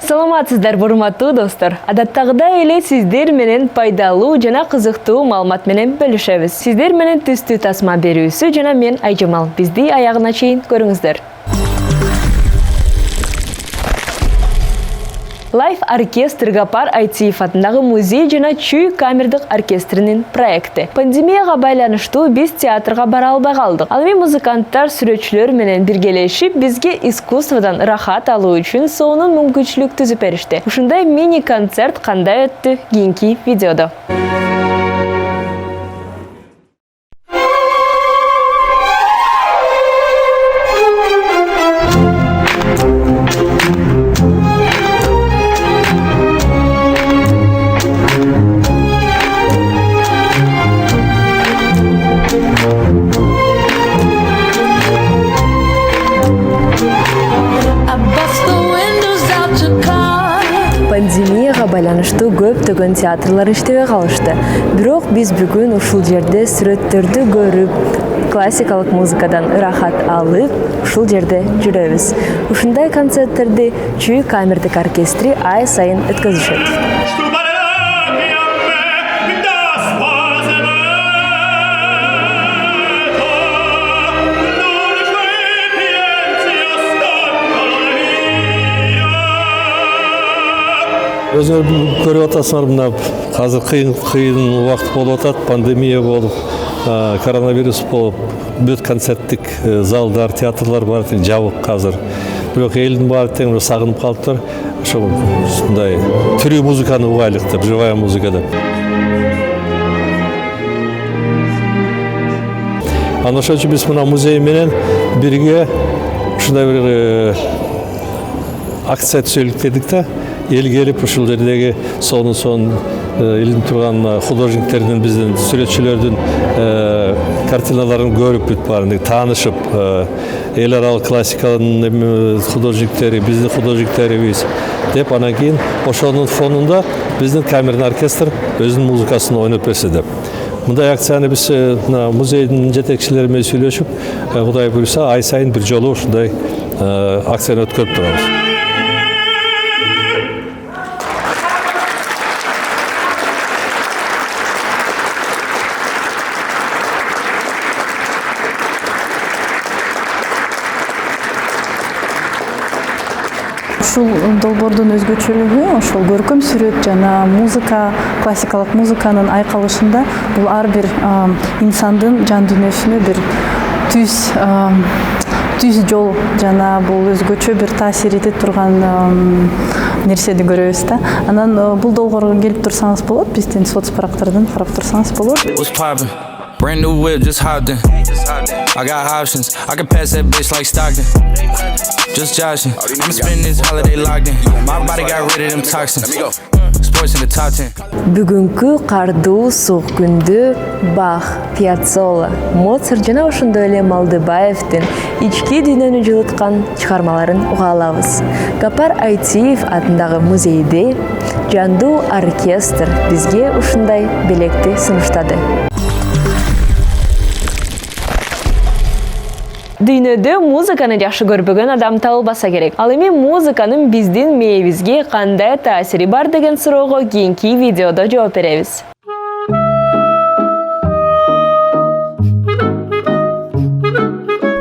Саламатсыздар, урматтуу достор. Адаттагыдай эле сиздер менен пайдалуу жана кызыктуу маалымат менен бөлүшөбүз. Сиздер менен түстүү тасма берүүсү жана мен Айжамал. Бизди аягына чейин көрүңүздөр. Live оркестр Гапар Айтиев атындагы музей жана Чүй камердик оркестринин проекти. Пандемияга байланыштуу биз театрга бара албай калдык. Ал эми музыканттар, сүрөтчүлөр менен биргелешип, бизге искусстводан рахат алуу үчүн сонун мүмкүнчүлүк түзүп беришти. Ушундай мини концерт кандай өттү? Кийинки видеодо. Пандемияга байланыштуу көптөгөн театрлар иштебей калышты. Бирок биз бүгүн ушул жерде сүрөттөрдү көрүп, классикалык музыкадан ырахат алып, ушул жерде жүрөбүз. Ушундай концерттерди Чүй камердик оркестри ай сайын өткөзүшөт. Өзүңөр көрүп атасыңар, мына азыр кыйын убакыт болуп атат, пандемия болуп, коронавирус болуп, бүт концерттик залдар, театрлар бар тең жабык азыр. Бирок элдин баары тең сагынып калыптыр. Ошол ушундай тирүү музыканы угайлык деп, живая музыка деп. Аны ошон үчүн биз мына музей менен бирге ушундай бир акция түзөлүк дедик да. Эл келип ушул жердеги сонун илинип турган художниктердин, биздин сүрөтчүлөрдүн картиналарын көрүп бүт баарын таанышып, эл аралык классиканын художниктери, биздин художниктерибиз деп, анан кийин ошонун фонунда биздин камерный оркестр өзүнүн музыкасын ойноп берсе деп. Мындай акцияны биз музейдин жетекчилери менен сүйлөшүп, Кудай буйруса, ай сайын бир жолу ушундай акцияны өткөрүп турабыз. Ушул долбоордун өзгөчөлүгү ошол көркөм сүрөт жана музыка, классикалык музыканын айкалышында бул ар бир инсандын жан дүйнөсүнө бир түз жол жана бул өзгөчө бир таасир эте турган нерсени көрөбүз да. Анан бул долбоорго келип турсаңыз болот, биздин соцбарактардан карап турсаңыз болот. Brand new whip, just hopped in. I got options. I can pass that bitch like Stockton. Just joshing. I'ma spend this holiday locked in. My body got rid of them toxins. Sports in the top 10. Бүгүнкү кардуу суук күндө Бах, Пьяццола, Моцарт жана ошондой эле Малдыбаевдин ички дүйнөнү жылыткан чыгармаларын уга алабыз. Гапар Айтиев атындагы музейде жандуу оркестр бизге ушундай белекти сунуштады. Дүйнөдө музыканы жакшы көрбөгөн адам табылбаса керек. Ал эми музыканын биздин мээбизге кандай таасири бар деген суроого кийинки видеодо жооп беребиз.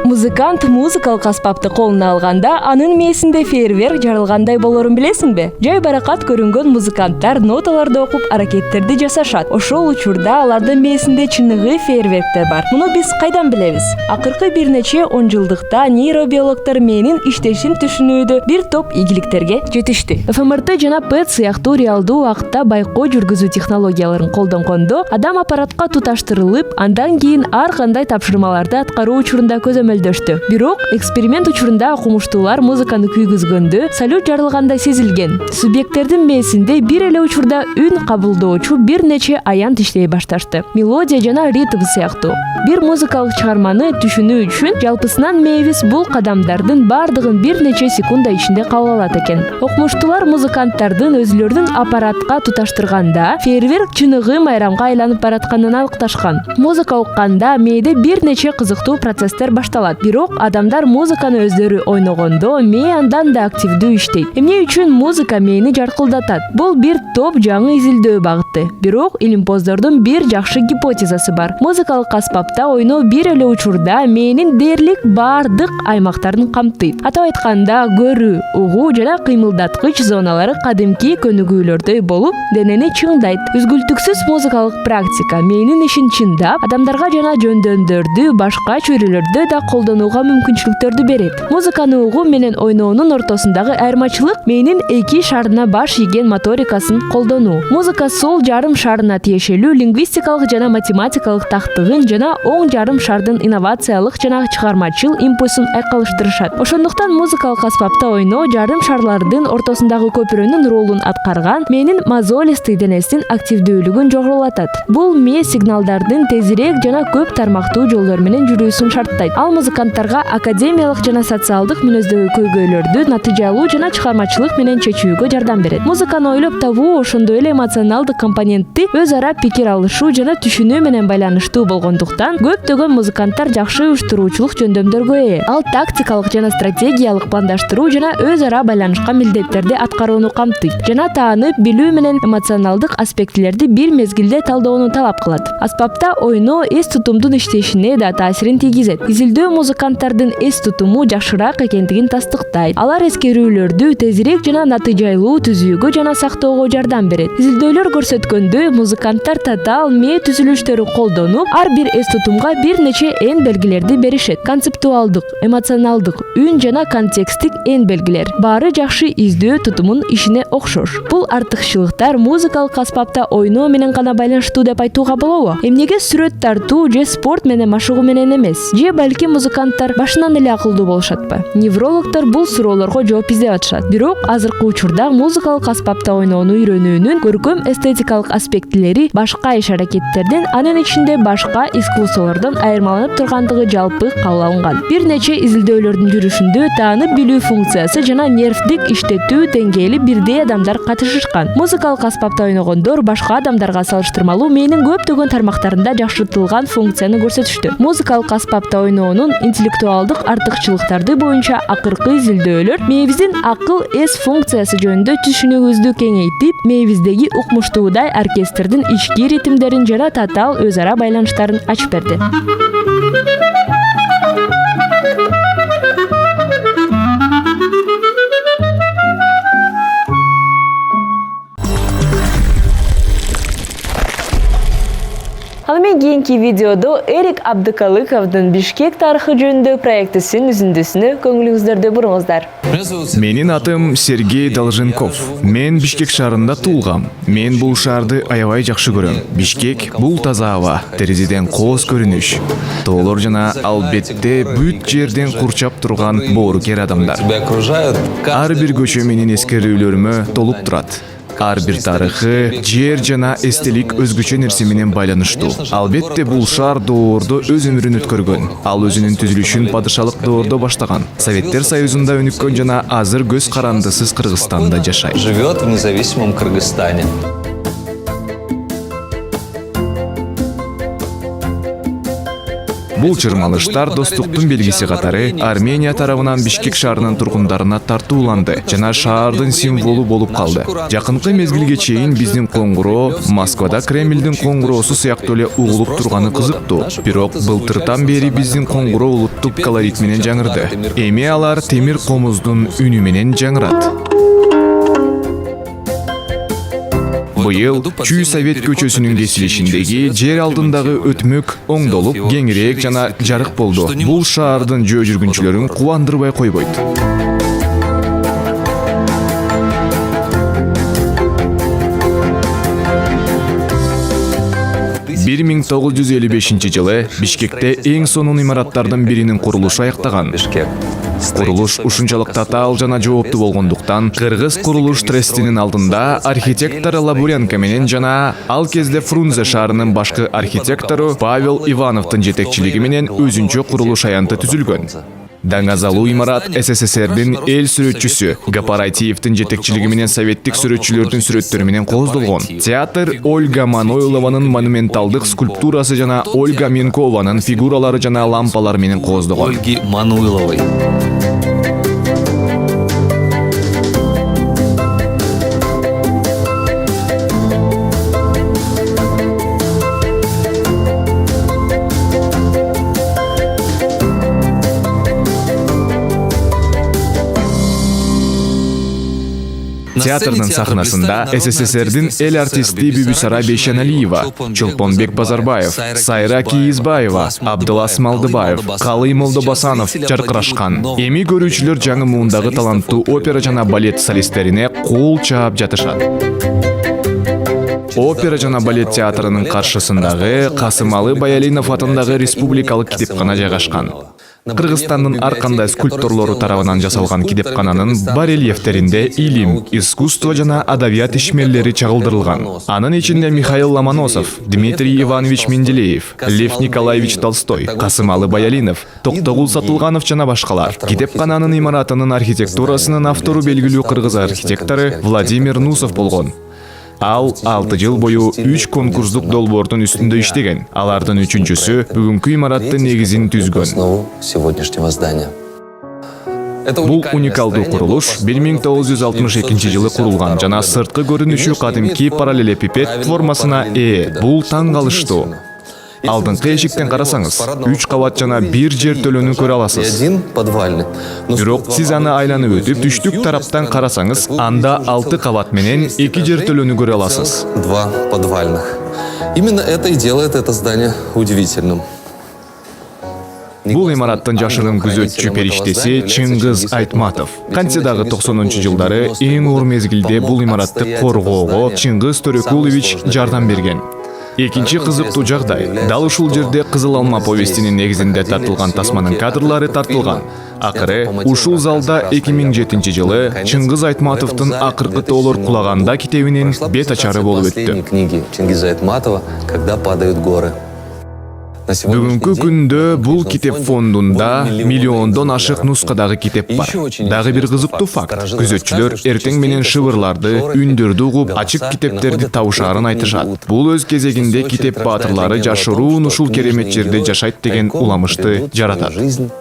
Музыкант музыкалык аспапты колуна алганда анын мээсинде фейерверк жарылгандай болорун билесиңби? Жай баракат көрүнгөн музыканттар ноталарды окуп аракеттерди жасашат. Ошол учурда алардын мээсинде чыныгы фейерверктер бар. Муну биз кайдан билебиз? Акыркы бир нече 10 жылдыкта нейробиологдор мээнин иштешин түшүнүүдө бир топ ийгиликтерге жетишти. ФМРТ жана ПЭТ сыяктуу реалдуу убакытта байкоо жүргүзүү технологияларын колдонгондо адам аппаратка туташтырылып, андан кийин ар кандай тапшырмаларды аткаруу учурунда көзөмөлдөштү. беришти. Бирок эксперимент учурунда окумуштуулар музыканы күйгүзгөндө салют жарылгандай сезилген. Субъекттердин мээсинде бир эле учурда үн кабылдоочу бир нече аянт иштей башташты. Мелодия жана ритм сыяктуу. Бир музыкалык чыгарманы түшүнүү үчүн жалпысынан мээбиз бул кадамдардын бардыгын бир нече секунда ичинде кабыл алат экен. Окумуштуулар музыканттардын өзүлөрүн аппаратка туташтырганда фейерверк чыныгы майрамга айланып баратканын аныкташкан. Музыка укканда мээде бир нече кызыктуу процесстер башталат. Бирок адамдар музыканы өздөрү ойногондо мээ андан да активдүү иштейт. Эмне үчүн музыка мээни жаркылдатат? Бул бир топ жаңы изилдөө багыты. Бирок илимпоздордун бир жакшы гипотезасы бар. Музыкалык аспапта ойноо бир эле учурда мээнин дээрлик бардык аймактарын камтыйт. Атап айтканда, көрүү, угуу жана кыймылдаткыч зоналары кадимки көнүгүүлөрдөй болуп, денени чыңдайт. Үзгүлтүксүз музыкалык практика мээнин ишин чыңдап, адамдарга жана жөндөмдөрдү башка чөйрөлөрдө да колдонууга мүмкүнчүлүктөрдү берет. Музыканы угуу менен ойноонун ортосундагы айырмачылык мээнин эки шарына баш ийген моторикасын колдонуу. Музыка сол жарым шарына тиешелүү лингвистикалык жана математикалык тактыгын жана оң жарым шардын инновациялык жана чыгармачыл импульсун айкалыштырышат. Ошондуктан музыкалык аспапта ойноо жарым шарлардын ортосундагы көпүрөнүн ролун аткарган мээнин мозолистый денесинин активдүүлүгүн жогорулатат. Бул мээ сигналдардын тезирээк жана көп тармактуу жолдор менен жүрүүсүн шарттайт. Ал музыканттарга академиялык жана социалдык мүнөздөгү көйгөйлөрдү натыйжалуу жана чыгармачылык менен чечүүгө жардам берет. Музыканы ойлоп табуу ошондой эле эмоционалдык компонентти өз ара пикир алышуу жана түшүнүү менен байланыштуу болгондуктан көптөгөн музыканттар жакшы уюштуруучулук жөндөмдөргө ээ. Ал тактикалык жана стратегиялык пландаштыруу жана өз ара байланышкан милдеттерди аткарууну камтыйт жана таанып билүү менен эмоционалдык аспектилерди бир мезгилде талдоону талап кылат. Аспапта ойноо эс тутумдун иштешине да таасирин тийгизет. Изилдөө музыканттардын эс тутуму жакшыраак экендигин тастыктайт. Алар эскерүүлөрдү тезирээк жана натыйжалуу түзүүгө жана сактоого жардам берет. Изилдөөлөр көрсөткөндөй, музыканттар татаал мээ түзүлүштөрүн колдонуп, ар бир эс тутумга бир нече эн белгилерди беришет. Концептуалдык, эмоционалдык, үн жана контексттик эн белгилер. Баары жакшы издөө тутумун ишине окшош. Бул артыкчылыктар музыкалык аспапта ойноо менен гана байланыштуу деп айтууга болобу? Эмнеге сүрөт тартуу же спорт менен машыгуу менен эмес? Же балки музыканттар башынан эле акылдуу болушатпы? Неврологдор бул суроолорго жооп издеп атышат. Бирок азыркы учурда музыкалык аспапта ойноону үйрөнүүнүн көркөм эстетикалык аспектилери башка иш-аракеттерден, анын ичинде башка искусстволордон айырмаланып тургандыгы жалпы кабыл алынган. Бир нече изилдөөлөрдүн жүрүшүндө таанып билүү функциясы жана нервдик иштетүү деңгээли бирдей адамдар катышышкан. Музыкалык аспапта ойногондор башка адамдарга салыштырмалуу мээнин көптөгөн тармактарында жакшыртылган функцияны көрсөтүштү. Музыкалык аспапта ойноонун интеллектуалдык артыкчылыктары боюнча акыркы изилдөөлөр мээбиздин акыл эс функциясы жөнүндө түшүнүгүбүздү кеңейтип, мээбиздеги укмуштуудай оркестрдин ички ритмдерин жана татаал өз ара байланыштарын ачып берди. Ал эми кийинки видеодо Эрик Абдыкалыковдун Бишкек тарыхы жөнүндө проектисин үзүндүсүнө көңүлүңүздөрдү буруңуздар. Менин атым Сергей Долженков. Мен Бишкек шаарында туулгам. Мен бул шаарды аябай жакшы көрөм. Бишкек бул таза аба, терезеден кооз көрүнүш. Тоолор жана албетте бүт жерден курчап турган боорукер адамдар. Ар бир көчө менин эскерүүлөрүмө толуп турат. Ар бир тарыхы, жер жана эстелик өзгөчө нерсе менен байланыштуу. Албетте бул шаар доордо өз өмүрүн өткөргөн. Ал өзүнүн түзүлүшүн падышалык доордо баштаган. Советтер Союзунда өнүккөн жана азыр көз карандысыз Кыргызстанда жашайт. Живет в независимом Кыргызстане. Бул чырмалыштар достуктун белгиси катары Армения тарабынан Бишкек шаарынын тургундарына тартууланды жана шаардын символу болуп калды. Жакынкы мезгилге чейин биздин коңгуроо Москвада Кремлдин коңгуроосу сыяктуу эле угулуп турганы кызыктуу. Бирок былтыртан бери биздин коңгуроо улуттук колорит менен жаңырды. Эми алар темир комуздун үнү менен жаңырат. Быйыл Чүй Совет көчөсүнүн кесилишиндеги жер алдындагы өтмөк оңдолуп, кеңирээк жана жарык болду. Бул шаардын жөө жүргүнчүлөрүн кубандырбай койбойт. 1955 жылы Бишкекте эң сонун имараттардын биринин курулушу аяктаган. Курулуш ушунчалык татаал жана жооптуу болгондуктан Кыргыз курулуш трестинин алдында архитектор Лабуренко менен жана ал кезде Фрунзе шаарынын башкы архитектору Павел Ивановдун жетекчилиги менен өзүнчө курулуш аянты түзүлгөн. Даңазалуу имарат СССРдин эл сүрөтчүсү Гапарайтиевдин жетекчилиги менен советтик сүрөтчүлөрдүн сүрөттөрү менен кооздолгон. Театр Ольга Манойлованын монументалдык скульптурасы жана Ольга Менкованын фигуралары жана лампалар менен кооздолгон. Ольги Мануйловой. Театрдын сахнасында СССРдин эл артисти Бүбүсара Бейшеналиева, Чолпонбек Базарбаев, Сайра Кийизбаева, Абдылас Малдыбаев, Калый Молдобасанов жаркырашкан. Эми көрүүчүлөр жаңы муундагы таланттуу опера жана балет солисттерине кол чаап жатышат. Опера жана балет театрынын каршысындагы Касымалы Баялинов атындагы республикалык китепкана жайгашкан. Кыргызстандын ар кандай скульпторлору тарабынан жасалган китепкананын барельефтеринде илим, искусство жана адабият ишмерлери чагылдырылган. Анын ичинде Михаил Ломоносов, Дмитрий Иванович Менделеев, Лев Николаевич Толстой, Касымалы Баялинов, Токтогул Сатылганов жана башкалар. Китепкананын имаратынын архитектурасынын автору белгилүү кыргыз архитектору Владимир Нусов болгон. Ал 6 жыл бою 3 конкурстук долбоордун үстүндө иштеген. Алардын 3-чүсү бүгүнкү имараттын негизин түзгөн. Бул уникалдуу курулуш 1962 жылы курулган жана сырткы көрүнүшү кадимки параллелепипед формасына ээ. Бул таң калыштуу. Алдыңкы эшиктен карасаңыз, 3 кабат жана 1 жертөлөнү көрө аласыз. Бирок сиз аны айланып өтүп, түштүк тараптан карасаңыз, анда 6 кабат менен 2 жертөлөнү көрө аласыз. 2 подвальных. Именно это и делает это здание удивительным. Бул имараттын жашырын күзөтчү периштеси Чыңгыз Айтматов. Кантсе дагы 90-жылдары эң оор мезгилде бул имаратты коргоого Чыңгыз Төрөкулович жардам берген. Экинчи кызыктуу жагдай, дал ушул жерде Кызыл алма повестинин негизинде тартылган тасманын кадрлары тартылган. Акыры ушул залда 2007 жылы Чыңгыз Айтматовдун акыркы тоолор кулаганда китебинин бет ачары болуп өттү. Книги Чингиза Айтматова «Когда падают горы». Бүгүнкү күндө бул китеп фондунда миллиондон ашык нускадагы китеп бар. Дагы бир кызыктуу факт. Күзөтчүлөр эртең менен шыбырларды, үндөрдү угуп, ачык китептерди табышаарын айтышат. Бул өз кезегинде китеп баатырлары жашыруун ушул керемет жерде жашайт деген уламышты жаратат.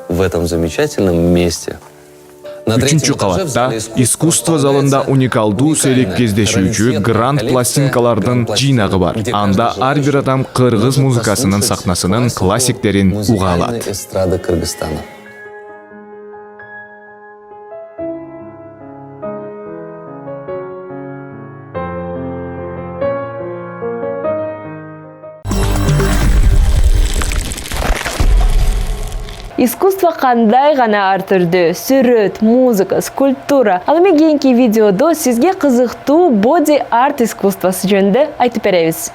В этом замечательном месте. 3-чү кабатта искусство залында уникалдуу сейрек кездешүүчү гранд пластинкалардын жыйнагы бар. Анда ар бир адам кыргыз музыкасынын сахнасынын классиктерин уга алат. Эстрада Кыргызстана. Искусство кандай гана ар түрдүү: сүрөт, музыка, скульптура. Ал эми кийинки видеодо сизге кызыктуу боди арт искусствосу жөнүндө айтып беребиз.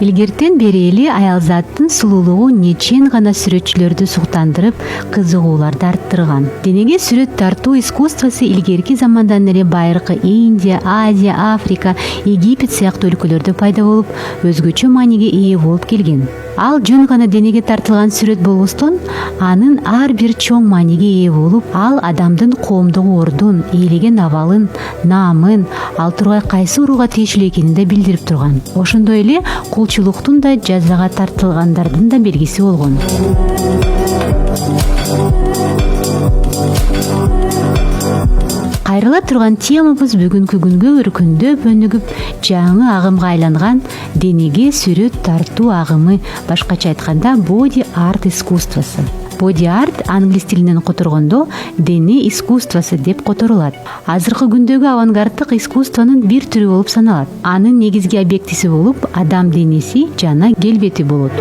Илгертен бери эле аялзаттын сулуулугу нечен гана сүрөтчүлөрдү суктандырып, кызыгууларды арттырган. Денеге сүрөт тартуу искусствосу илгерки замандан эле байыркы Индия, Азия, Африка, Египет сыяктуу өлкөлөрдө пайда болуп, өзгөчө мааниге ээ болуп келген. Ал жөн гана денеге тартылган сүрөт болбостон, анын ар бир чоң мааниге ээ болуп, ал адамдын коомдук ордун, ээлеген абалын, наамын, ал тургай кайсы урууга тиешелүү экенин да билдирип турган. Ошондой эле кулчулуктун да жазага тартылгандардын да белгиси болгон. Кайрыла турган темабыз бүгүнкү күнгө өркүндөп өнүгүп, жаңы агымга айланган денеге сүрөт тартуу агымы, башкача айтканда боди арт искусствосу. Body art англис тилинен которгондо дене искусствосы деп которулат. Азыркы күндөгү авангарддык искусствонун бир түрү болуп саналат. Анын негизги объектиси болуп адам денеси жана келбети болот.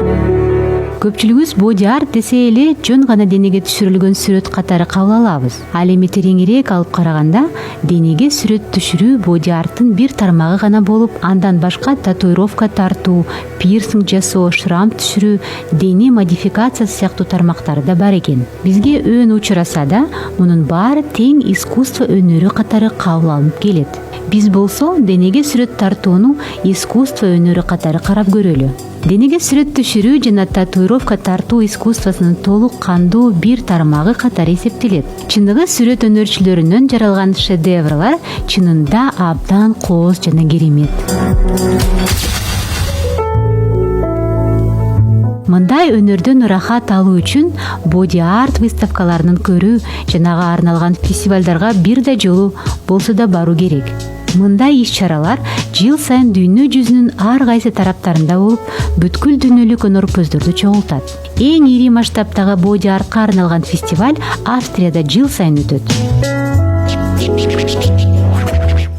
Көпчүлүгүбүз body art десе эле жөн гана денеге түшүрүлгөн сүрөт катары кабыл алабыз. Ал эми тереңирээк алып караганда денеге сүрөт түшүрүү body arттын бир тармагы гана болуп, андан башка татуировка тартуу, пирсинг жасоо, шрам түшүрүү, дене модификациясы сыяктуу тармактары да бар экен. Бизге өн учураса да, мунун баары тең искусство өнөрү катары кабыл алынып келет. Биз болсо денеге сүрөт тартууну искусство өнөрү катары карап көрөлү. Денеге сүрөт түшүрүү жана татуировка тартуу искусствосунун толук кандуу бир тармагы катары эсептелет. Чындыгы сүрөт өнөрчүлөрүнөн жаралган шедеврлар чынында абдан кооз жана керемет. Мындай өнөрдөн ырахат алуу үчүн body art выставкаларынын көрүү жана ага арналган фестивалдарга бир да жолу болсо да баруу керек. Мындай иш-чаралар жыл сайын дүйнө жүзүнүн ар кайсы тараптарында болуп, бүткүл дүйнөлүк өнөрпөздөрдү чогултат. Эң ири масштабтагы body artка арналган фестиваль Австрияда жыл сайын өтөт.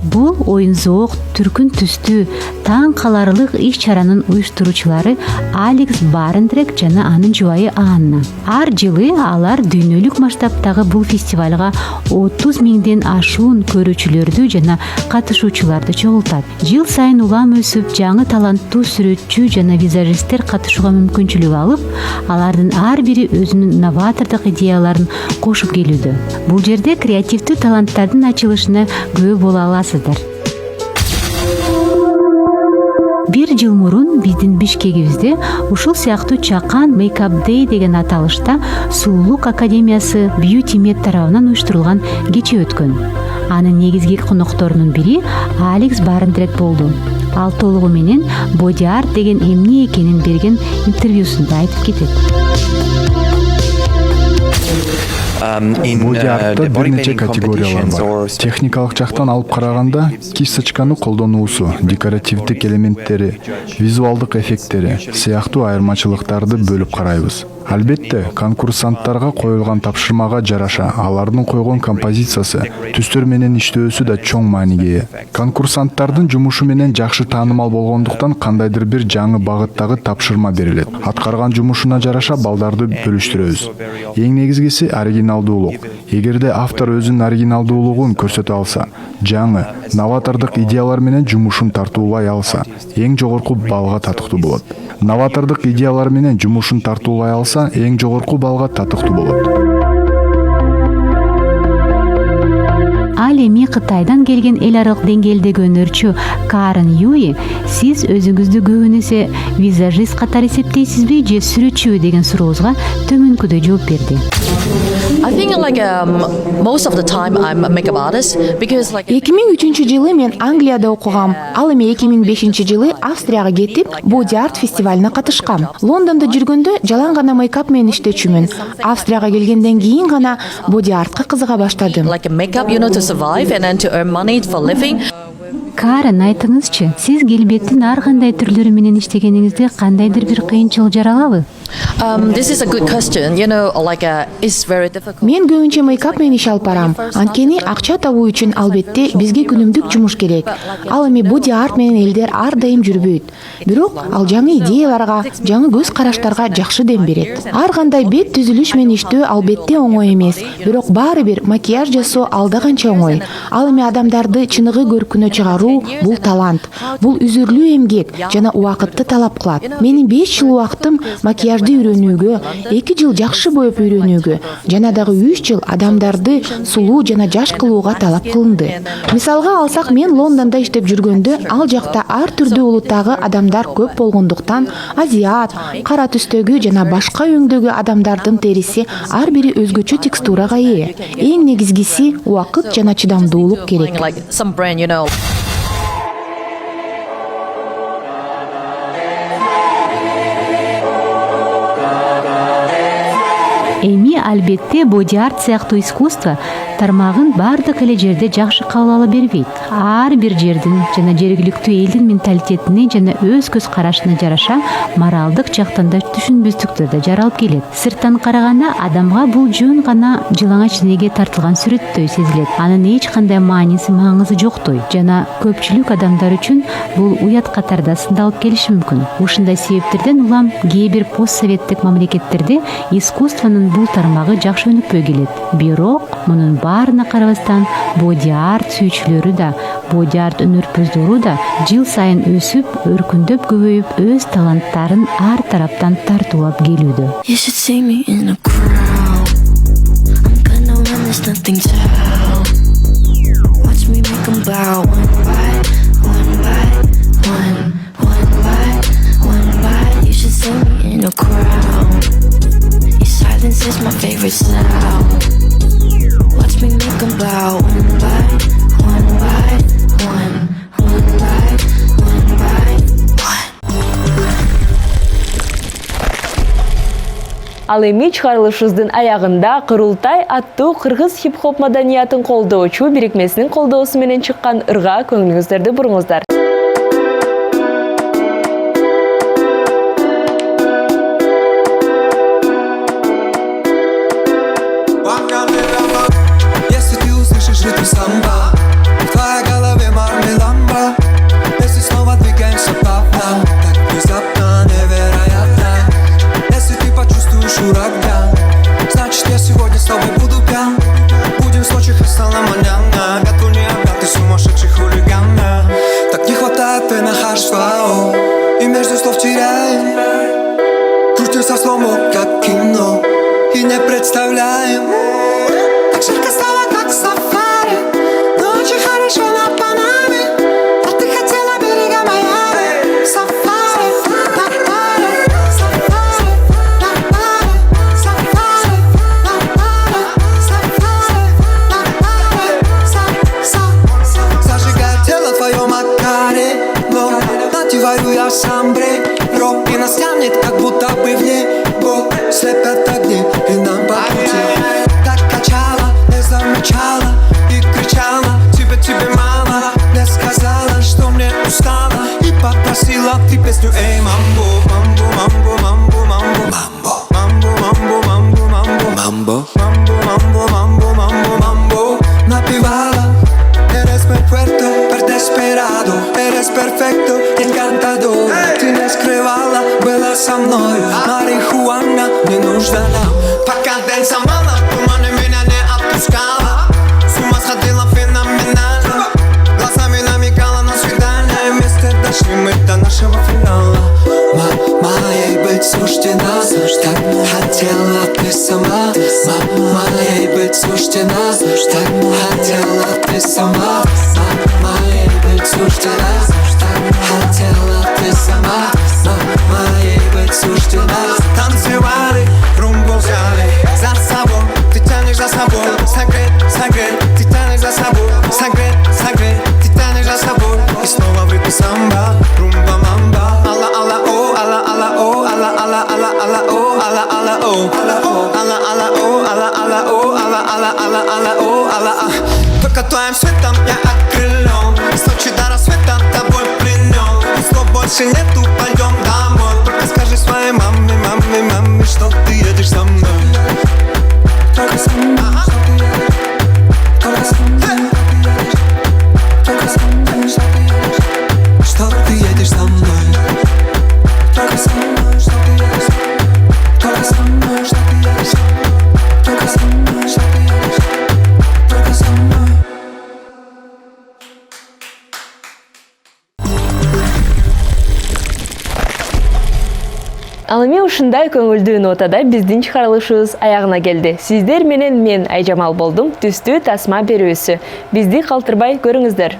Бул оюн-зоок, түркүн түстүү, таң каларлык иш-чаранын уюштуруучулары Алекс Барендрек жана анын жубайы Анна. Ар жылы алар дүйнөлүк масштабтагы бул фестивалга 30 миңден ашуун көрүүчүлөрдү жана катышуучуларды чогултат. Жыл сайын улам өсүп, жаңы таланттуу сүрөтчү жана визажисттер катышууга мүмкүнчүлүк алып, алардын ар бири өзүнүн новатордук идеяларын кошуп келүүдө. Бул жерде креативдүү таланттардын ачылышына күбө боло аласыздар. Бир жыл мурун биздин Бишкегибизде ушул сыяктуу чакан Makeup Day деген аталышта Сулуулук академиясы Beauty Med тарабынан уюштурулган кече өткөн. Анын негизги конокторунун бири Алекс Барендрек болду. Ал толугу менен body art деген эмне экенин берген интервьюсунда айтып кетет. Body art'ta бир нече категориялар бар. Техникалык жактан алып караганда, кисточканы колдонуусу, декоративдик элементтери, визуалдык эффекттери сыяктуу айырмачылыктарды бөлүп карайбыз. Албетте, конкурсанттарга коюлган тапшырмага жараша алардын койгон композициясы, түстөр менен иштөөсү да чоң мааниге ээ. Конкурсанттардын жумушу менен жакшы таанымал болгондуктан кандайдыр бир жаңы багыттагы тапшырма берилет. Аткарган жумушуна жараша балдарды бөлүштүрөбүз. Эң негизгиси оригиналдуулук. Эгерде автор өзүнүн оригиналдуулугун көрсөтө алса, жаңы, новатордук идеялар менен жумушун тартуулай алса, эң жогорку балга татыктуу болот. Новатордук идеялар менен жумушун тартуулай алса, эң жогорку балга татыктуу болот. Ал эми Кытайдан келген эл аралык деңгээлдеги өнөрчү Карен Юи, сиз өзүңүздү көбүнесе визажист катары эсептейсизби же сүрөтчүбү деген сурообузга төмөнкүдөй жооп берди. I think most of the time I'm a makeup artist because 2003 жылы мен Англияда окугам. Ал эми 2005 жылы Австрияга кетип, body art фестивалына катышкам. Лондондо жүргөндө жалаң гана мейкап менен иштечүмүн. Австрияга келгенден кийин гана body artка кызыга баштадым. To survive and then to earn money for living. Карен, айтыңызчы, сиз келбеттин ар кандай түрлөрү менен иштегениңизде кандайдыр бир кыйынчылык жаралабы? This is a good question. It's very difficult. Мен көбүнчө мейкап менен иш алып барам. Анткени акча табуу үчүн албетте бизге күнүмдүк жумуш керек. Ал эми body art менен элдер ар дайым жүрбөйт. Бирок ал жаңы идеяларга, жаңы көз караштарга жакшы дем берет. Ар кандай бет түзүлүш менен иштөө албетте оңой эмес. Бирок баары бир макияж жасоо алда канча оңой. Ал эми адамдарды чыныгы көркүнө чыгаруу бул талант. Бул үзүрлүү эмгек жана убакытты талап кылат. Менин 5 жыл убактым макияжды үйрөнүүгө, 2 жыл жакшы боеп үйрөнүүгө, жана дагы 3 жыл адамдарды сулуу жана жаш кылууга талап кылынды. Мисалга алсак, мен Лондондо иштеп жүргөндө, ал жакта ар түрдүү улуттагы адамдар көп болгондуктан, азиат, кара түстөгү жана башка өңдөгү адамдардын териси ар бири өзгөчө текстурага ээ. Эң негизгиси убакыт жана чыдамдуулук керек. Эми албетте боди-арт сыяктуу искусство тармагын бардык эле жерде жакшы кабыл ала бербейт. Ар бир жердин жана жергиликтүү элдин менталитетине жана өз көз карашына жараша моралдык жактан да түшүнбөстүктөр да жаралып келет. Сырттан караганда адамга бул жөн гана жылаңач денеге тартылган сүрөттөй сезилет. Анын эч кандай маңызы жоктой жана көпчүлүк адамдар үчүн бул уят катарда сындалып келиши мүмкүн. Ушундай себептерден улам кээ бир постсоветтик мамлекеттерде искусствонун бул тармагы жакшы өнүкпөй келет. Бирок мунун баарына карабастан боди-арт сүйүүчүлөрү да, боди-арт өнөрпөздөрү да жыл сайын өсүп, өркүндөп көбөйүп, өз таланттарын ар тараптан тартуулап келүүдө. Silence is my favorite sound. Watch me make them bow one by one by one, one by one by one. Ал эми чыгарылышыбыздын аягында Курултай аттуу кыргыз хип-хоп маданиятын колдоочу бирикмесинин колдоосу менен чыккан ырга көңүлүңүздөрдү буруңуздар. В твоей голове мармеламба. Если снова двигаемся плавно, так внезапно, невероятно. Если ты почувствуешь ураган, значит я сегодня с тобой буду пьян. Будем в Сочи, Хастана, маньяна. Готов не обрать, ты сумасшедший хулигана. Так не хватает пенахарства, и между слов теряем. Крутимся в слому, как кино, и не представляем. Так жарко стало, как сафари. Очень хорошо на Панаме, а ты хотела берега Майами. Сафари, на паре, сафари, на паре, сафари, на паре, сафари, на паре, зажигает тело твое Макаре, но надеваю я самбре, рок и нас тянет, как будто бы в небо слепят огни и нам по пути. Так качала, не замечала и кричала. Тебе мало, не сказала, что мне устала, и попросила ты песню «Эй, мамбо, мамбо, мамбо, мамбо, мамбо, мамбо, мамбо, мамбо, мамбо, мамбо, мамбо, мамбо, мамбо, мамбо». Напевала: eres perfecto, per desperado, eres perfecto, encantador. Ты не скрывала, была со мной, марихуана не нужна нам. Пока день сама туманы меня не отпускала, с ума сходила феноменально. Глазами намекала на свидание, вместе дошли мы до нашего финала. Моей быть суждена, так хотела ты сама. Моей быть суждена, так хотела ты сама. Моей быть суждена, так хотела ты сама. Моей быть суждена. Танцевали, румбу взяли за собой, ты тянешь за собой. Согреть, согреть, ты тянешь за собой. Согреть, согреть, ты тянешь за собой. И снова в ритме самба, румба мамба. Алла, алла, о, алла, алла, о, алла, алла, алла, алла, о, алла, алла, о, алла, алла, о, алла, алла, о, алла, алла, алла, алла, о, алла, а. Только твоим светом я окрылен, с ночи до рассвета тобой пленен. И слов больше нету, пойдем домой. Только скажи своей маме, маме, маме, что ты едешь со мной. Только со мной, что ты едешь. Только со мной, только со мной, что ты едешь. Что ты едешь со мной. Только со мной, что ты едешь. Только со мной, что ты едешь. Только со мной, что ты едешь. Только со мной. Ал эми ушундай көңүлдүү нотада биздин чыгарылышыбыз аягына келди. Сиздер менен мен Айжамал болдум. Түстүү тасма берүүсү. Бизди калтырбай көрүңүздөр.